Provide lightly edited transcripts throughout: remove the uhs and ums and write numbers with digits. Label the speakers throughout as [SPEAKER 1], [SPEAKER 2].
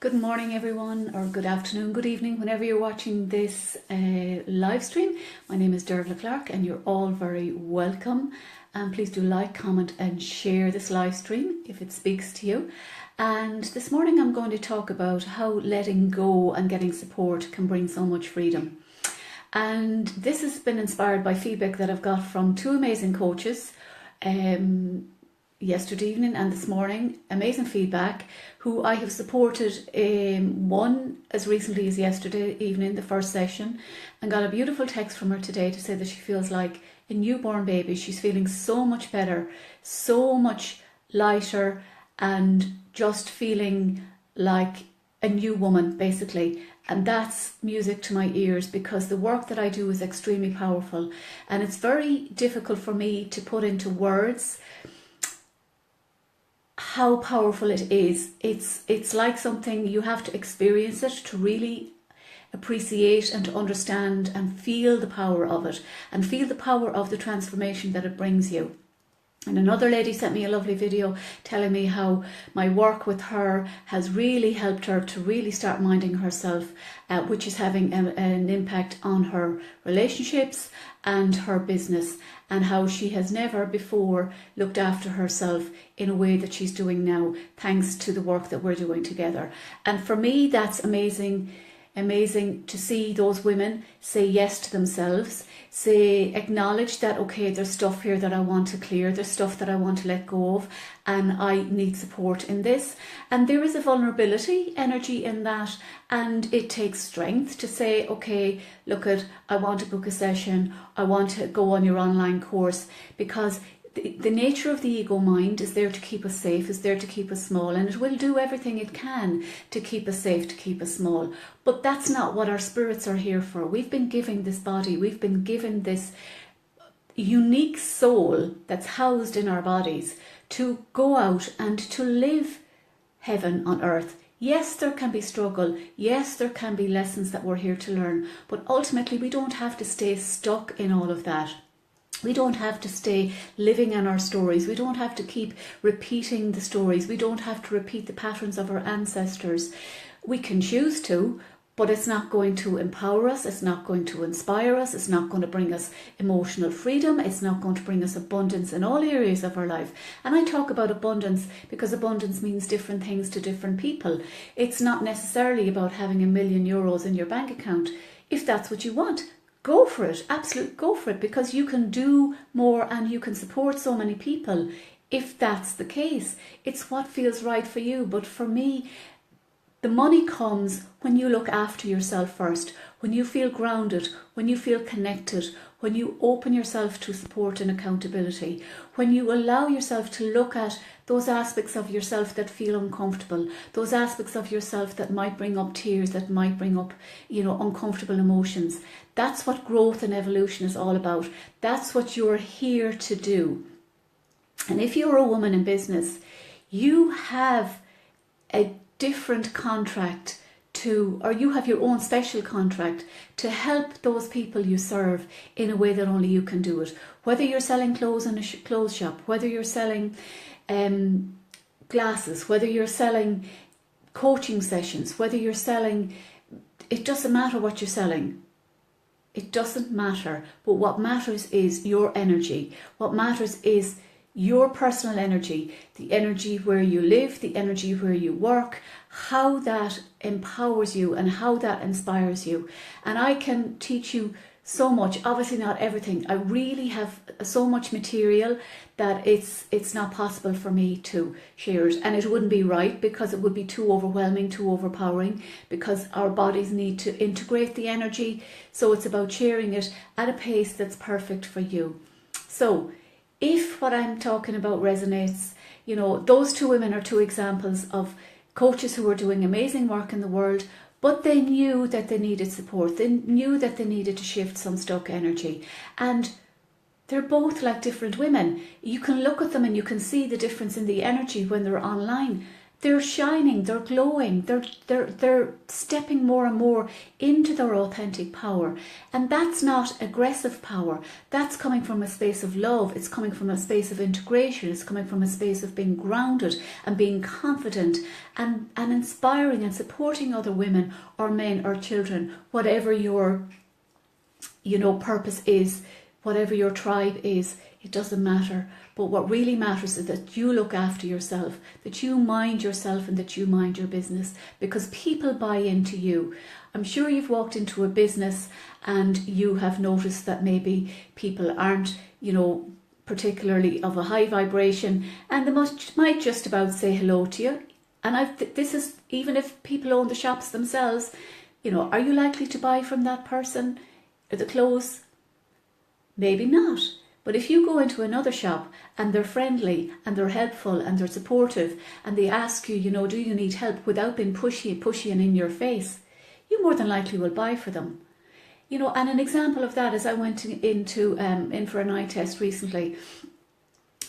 [SPEAKER 1] Good morning everyone, or good afternoon, good evening, whenever you're watching this live stream. My name is Dervla Clark and you're all very welcome. And please do like, comment and share this live stream if it speaks to you. And this morning I'm going to talk about how letting go and getting support can bring so much freedom. And this has been inspired by feedback that I've got from two amazing coaches yesterday evening and this morning. Amazing feedback, who I have supported, one as recently as yesterday evening, the first session, and got a beautiful text from her today to say that she feels like a newborn baby. She's feeling so much better, so much lighter, and just feeling like a new woman basically. And that's music to my ears, because the work that I do is extremely powerful, and it's very difficult for me to put into words how powerful it is. It's like something you have to experience it to really appreciate and to understand and feel the power of it, and feel the power of the transformation that it brings you. And another lady sent me a lovely video telling me how my work with her has really helped her to really start minding herself, which is having an impact on her relationships and her business, and how she has never before looked after herself in a way that she's doing now, thanks to the work that we're doing together. And for me, that's amazing to see those women say yes to themselves, acknowledge that, okay, there's stuff here that I want to clear, there's stuff that I want to let go of, and I need support in this. And there is a vulnerability energy in that, and it takes strength to say, okay, look, I want to book a session, I want to go on your online course, because the nature of the ego mind is there to keep us safe, is there to keep us small, and it will do everything it can to keep us safe, to keep us small. But that's not what our spirits are here for. We've been given this body, we've been given this unique soul that's housed in our bodies to go out and to live heaven on earth. Yes, there can be struggle. Yes, there can be lessons that we're here to learn. But ultimately, we don't have to stay stuck in all of that. We don't have to stay living in our stories. We don't have to keep repeating the stories. We don't have to repeat the patterns of our ancestors. We can choose to, but it's not going to empower us. It's not going to inspire us. It's not going to bring us emotional freedom. It's not going to bring us abundance in all areas of our life. And I talk about abundance because abundance means different things to different people. It's not necessarily about having €1 million in your bank account. If that's what you want, go for it, absolutely go for it, because you can do more and you can support so many people if that's the case. It's what feels right for you. But for me, the money comes when you look after yourself first, when you feel grounded, when you feel connected, when you open yourself to support and accountability, when you allow yourself to look at those aspects of yourself that feel uncomfortable, those aspects of yourself that might bring up tears, that might bring up, uncomfortable emotions. That's what growth and evolution is all about. That's what you're here to do. And if you're a woman in business, you have a different contract or you have your own special contract to help those people you serve in a way that only you can do it. Whether you're selling clothes in a clothes shop, whether you're selling glasses, whether you're selling coaching sessions, whether you're selling, it doesn't matter what you're selling. It doesn't matter. But what matters is your energy. What matters is your personal energy, the energy where you live, the energy where you work, how that empowers you and how that inspires you. And I can teach you so much, obviously not everything. I really have so much material that it's not possible for me to share it, and it wouldn't be right, because it would be too overwhelming, too overpowering, because our bodies need to integrate the energy. So it's about sharing it at a pace that's perfect for you. So if what I'm talking about resonates, those two women are two examples of coaches who are doing amazing work in the world, but they knew that they needed support. They knew that they needed to shift some stuck energy. And they're both like different women. You can look at them and you can see the difference in the energy when they're online. they're shining, they're glowing, they're stepping more and more into their authentic power. And that's not aggressive power. That's coming from a space of love. It's coming from a space of integration. It's coming from a space of being grounded and being confident and inspiring and supporting other women or men or children, whatever your, purpose is, whatever your tribe is. It doesn't matter. But what really matters is that you look after yourself, that you mind yourself and that you mind your business, because people buy into you. I'm sure you've walked into a business and you have noticed that maybe people aren't, particularly of a high vibration, and they might just about say hello to you. And this is, even if people own the shops themselves, are you likely to buy from that person? Are the clothes? Maybe not. But if you go into another shop and they're friendly and they're helpful and they're supportive and they ask you, do you need help, without being pushy and in your face, you more than likely will buy for them. And an example of that is I went in for an eye test recently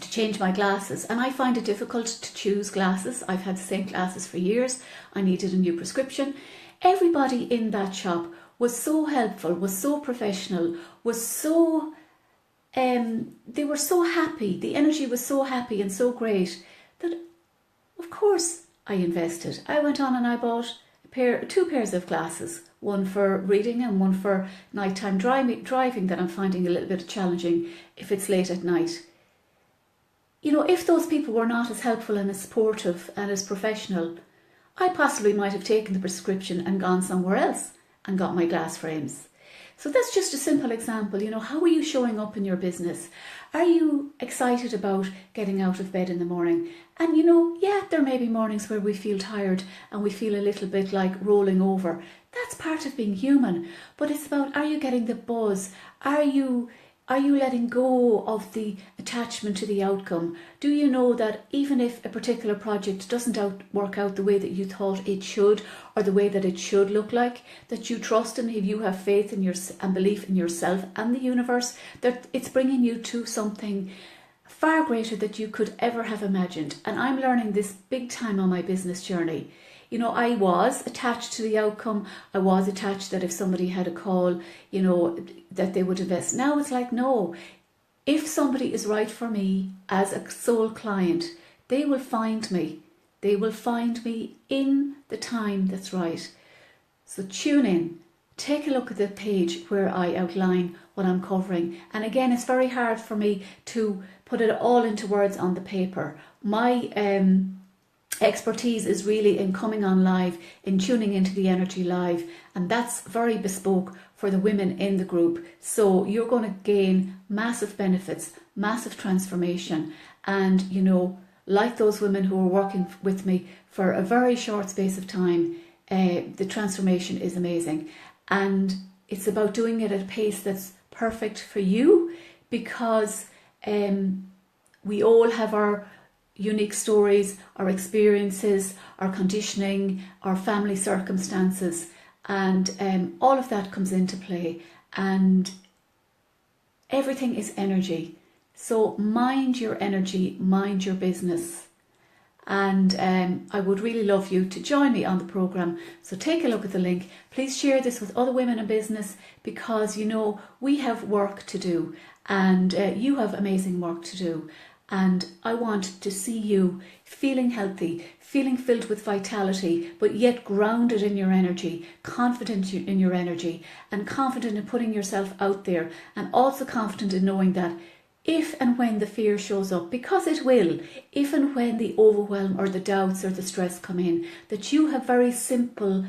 [SPEAKER 1] to change my glasses, and I find it difficult to choose glasses. I've had the same glasses for years. I needed a new prescription. Everybody in that shop was so helpful, was so professional, was so... they were so happy. The energy was so happy and so great that, of course, I invested. I went on and I bought two pairs of glasses, one for reading and one for nighttime driving that I'm finding a little bit challenging if it's late at night. If those people were not as helpful and as supportive and as professional, I possibly might have taken the prescription and gone somewhere else and got my glass frames. So that's just a simple example. How are you showing up in your business? Are you excited about getting out of bed in the morning? And there may be mornings where we feel tired and we feel a little bit like rolling over. That's part of being human. But it's about, are you getting the buzz? Are you letting go of the attachment to the outcome? Do you know that even if a particular project doesn't work out the way that you thought it should, or the way that it should look like, that you trust and you have faith in and belief in yourself and the universe, that it's bringing you to something far greater than you could ever have imagined? And I'm learning this big time on my business journey. I was attached to the outcome. I was attached that if somebody had a call, that they would invest. Now it's like, no, if somebody is right for me as a soul client, they will find me. They will find me in the time that's right. So tune in. Take a look at the page where I outline what I'm covering. And again, it's very hard for me to put it all into words on the paper. My expertise is really in coming on live, in tuning into the energy live, and that's very bespoke for the women in the group. So you're going to gain massive benefits, massive transformation, and like those women who are working with me for a very short space of time, the transformation is amazing. And it's about doing it at a pace that's perfect for you, because we all have our unique stories, our experiences, our conditioning, our family circumstances, and all of that comes into play, and everything is energy. So mind your energy, mind your business. And I would really love you to join me on the programme. So take a look at the link. Please share this with other women in business, because we have work to do, and you have amazing work to do. And I want to see you feeling healthy, feeling filled with vitality, but yet grounded in your energy, confident in your energy, and confident in putting yourself out there, and also confident in knowing that if and when the fear shows up, because it will, if and when the overwhelm or the doubts or the stress come in, that you have very simple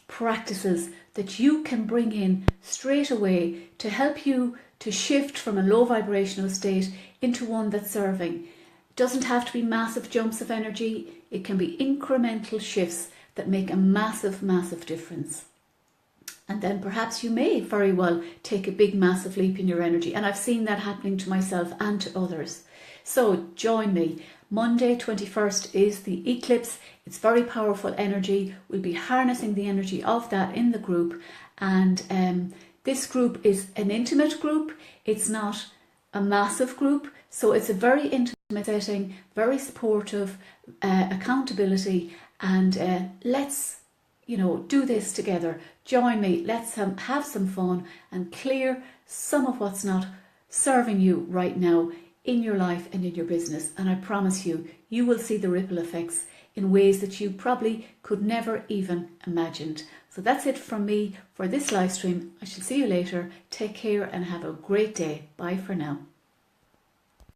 [SPEAKER 1] practices that you can bring in straight away to help you to shift from a low vibrational state into one that's serving. It doesn't have to be massive jumps of energy. It can be incremental shifts that make a massive, massive difference. And then perhaps you may very well take a big, massive leap in your energy. And I've seen that happening to myself and to others. So join me. Monday 21st is the eclipse. It's very powerful energy. We'll be harnessing the energy of that in the group. And this group is an intimate group. It's not a massive group. So it's a very intimate setting, very supportive, accountability, and let's, do this together. Join me. Let's have some fun and clear some of what's not serving you right now in your life and in your business. And I promise you, you will see the ripple effects in ways that you probably could never even imagined. So that's it from me for this live stream. I shall see you later. Take care and have a great day. Bye for now.